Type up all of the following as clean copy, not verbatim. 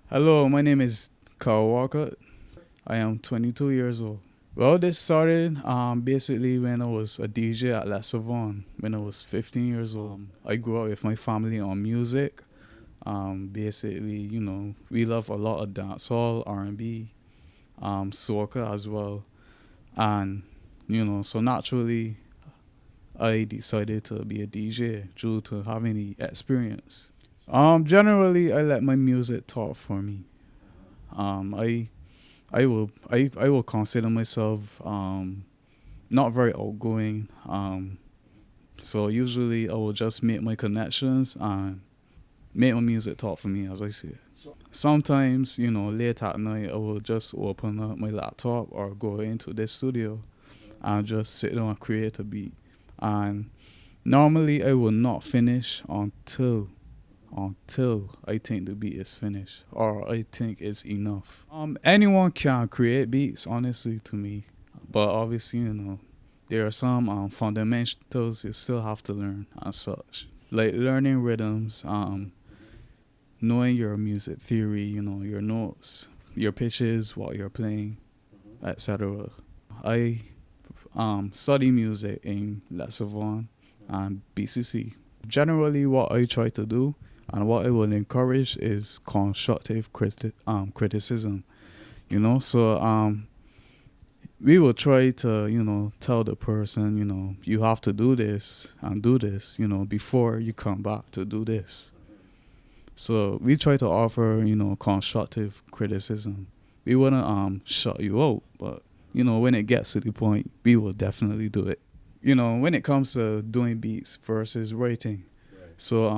Hello, my name is Carl Walker. I am 22 years old. Well, this started basically when I was a DJ at Lester Vaughan when I was 15 years old. I grew up with my family on music. Basically, we love a lot of dancehall, R&B, soca as well. And, so naturally, I decided to be a DJ due to having the experience. Generally, I let my music talk for me. I will consider myself not very outgoing. So usually I will just make my connections and make my music talk for me, as I say. Sometimes, late at night, I will just open up my laptop or go into the studio and just sit down and create a beat. And normally I will not finish until I think the beat is finished or I think it's enough. Anyone can create beats, honestly, to me, but obviously, there are some fundamentals you still have to learn and such, like learning rhythms, knowing your music theory, your notes, your pitches, what you're playing, etc. I study music in Lester Vaughan and BCC. Generally, what I try to do and what I would encourage is constructive criticism. So we will try to tell the person you have to do this and do this before you come back to do this. So we try to offer constructive criticism. We wouldn't shut you out, but when it gets to the point, we will definitely do it. When it comes to doing beats versus writing, so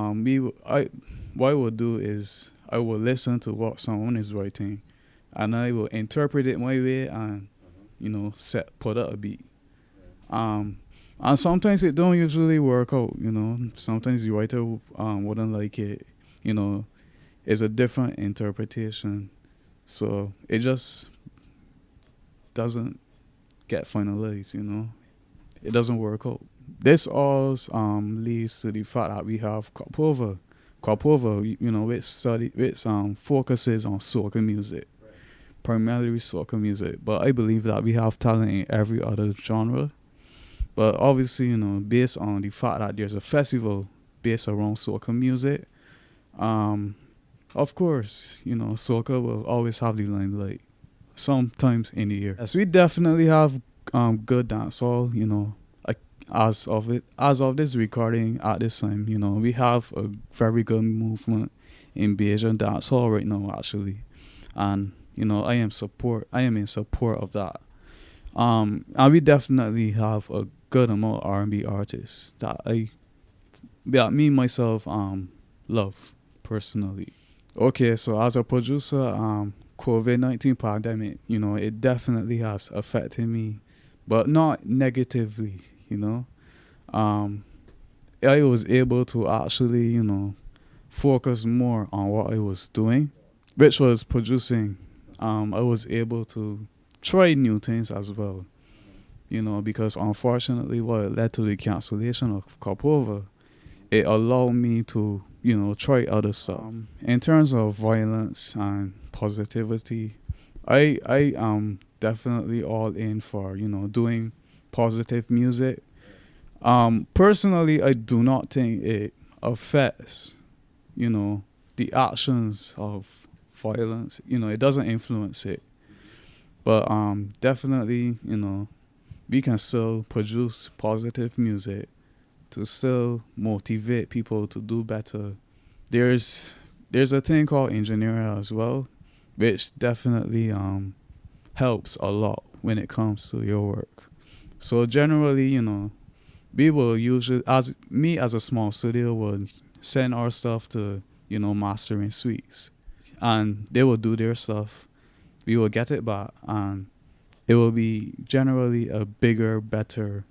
what I will do is I will listen to what someone is writing, and I will interpret it my way and put out a beat. Um, and sometimes it don't usually work out. Sometimes the writer wouldn't like it. You know, it's a different interpretation, so it just doesn't get finalized. It doesn't work out. This all leads to the fact that we have Kopova. Kopova, which focuses on soca music, primarily soca music. But I believe that we have talent in every other genre. But obviously, based on the fact that there's a festival based around soca music, um, of course, soca will always have the limelight sometimes in the year. Yes, we definitely have good dancehall, like as of this recording at this time, we have a very good movement in Bayesian dancehall right now actually. And I am in support of that. And we definitely have a good amount of R&B artists that me myself love personally. Okay, so as a producer, COVID-19 pandemic, it definitely has affected me, but not negatively. You know, um, I was able to actually, focus more on what I was doing, which was producing. I was able to try new things as well. Because unfortunately, what led to the cancellation of Kopova, it allowed me to try other stuff. In terms of violence and positivity, I am definitely all in for doing positive music. Personally, I do not think it affects you know the actions of violence. It doesn't influence it, but definitely we can still produce positive music to still motivate people to do better. There's a thing called engineering as well, which definitely helps a lot when it comes to your work. So generally, we will usually, as me as a small studio, would send our stuff to mastering suites, and they will do their stuff. We will get it back, and it will be generally a bigger, better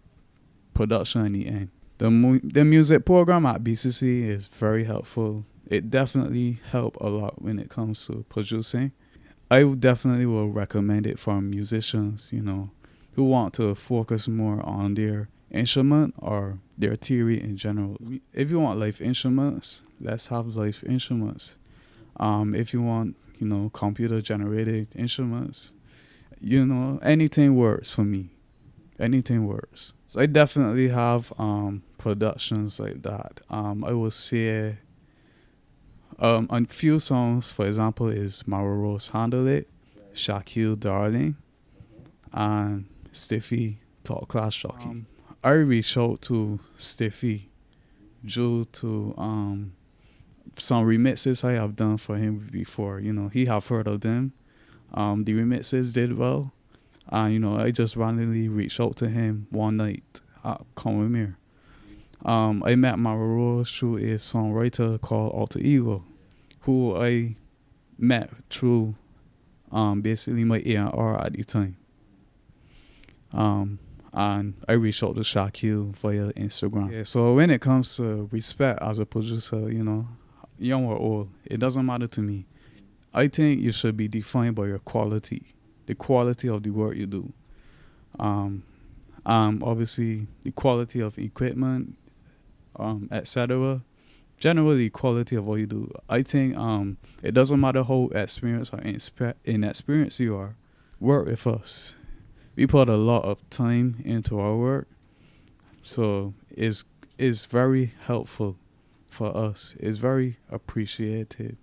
production in the end. The music program at BCC is very helpful. It definitely helped a lot when it comes to producing. I definitely will recommend it for musicians, who want to focus more on their instrument or their theory in general. If you want live instruments, let's have live instruments. If you want computer generated instruments. Anything works for me. Anything works. So I definitely have productions like that. I will say a few songs, for example, is Maroro's Handle It, Shaquille Darling, and Stiffy Talk Class Shocky. I reached out to Stiffy due to some remixes I have done for him before. He have heard of them. The remixes did well. And, I just randomly reached out to him one night at Comemere. I met Maroro through a songwriter called Alter Ego, who I met through basically my A&R at the time. And I reached out to Shaquille via Instagram. Yeah, so when it comes to respect as a producer, young or old, it doesn't matter to me. I think you should be defined by your quality, the quality of the work you do. Obviously, the quality of equipment, etc. Generally, the quality of what you do. I think it doesn't matter how experienced or inexperienced you are. Work with us. We put a lot of time into our work, so it's very helpful for us. It's very appreciated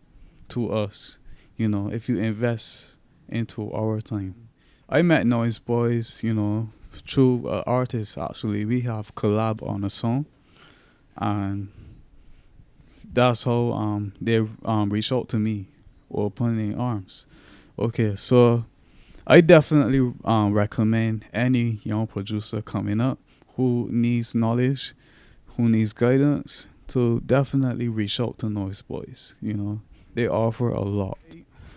to us, if you invest into our time. I met Noise Boys, through artists actually. We have collab on a song, and that's how they reached out to me with opening arms. Okay, so I definitely recommend any young producer coming up who needs knowledge, who needs guidance, to definitely reach out to Noise Boys. They offer a lot.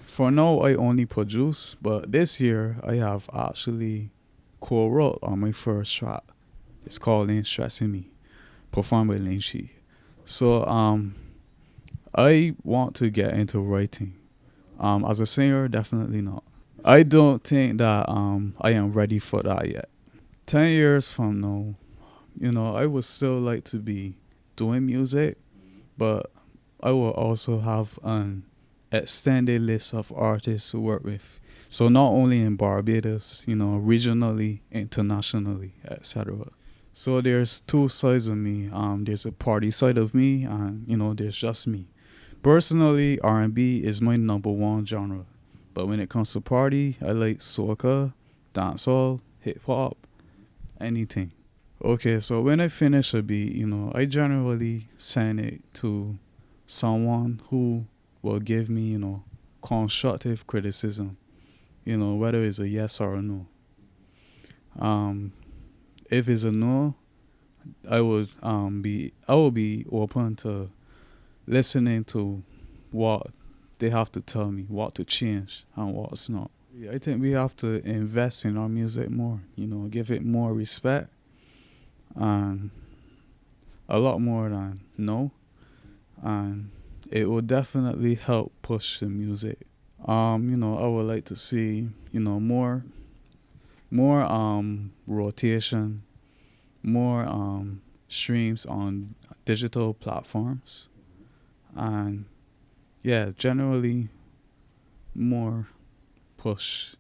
For now, I only produce, but this year I have actually co-wrote on my first track. It's called Ain't Stressing Me, performed by Lynchie. So I want to get into writing. As a singer, definitely not. I don't think that I am ready for that yet. 10 years from now, I would still like to be doing music, but I will also have an extended list of artists to work with. So not only in Barbados, regionally, internationally, etc. So there's two sides of me. There's a party side of me, and there's just me. Personally, R&B is my number one genre. But when it comes to party, I like soca, dancehall, hip hop, anything. Okay, so when I finish a beat, I generally send it to someone who will give me, constructive criticism. Whether it's a yes or a no. If it's a no, I will be open to listening to what they have to tell me, what to change and what's not. I think we have to invest in our music more, give it more respect and a lot more than no. And it will definitely help push the music. I would like to see, more rotation, more streams on digital platforms, and yeah, generally more push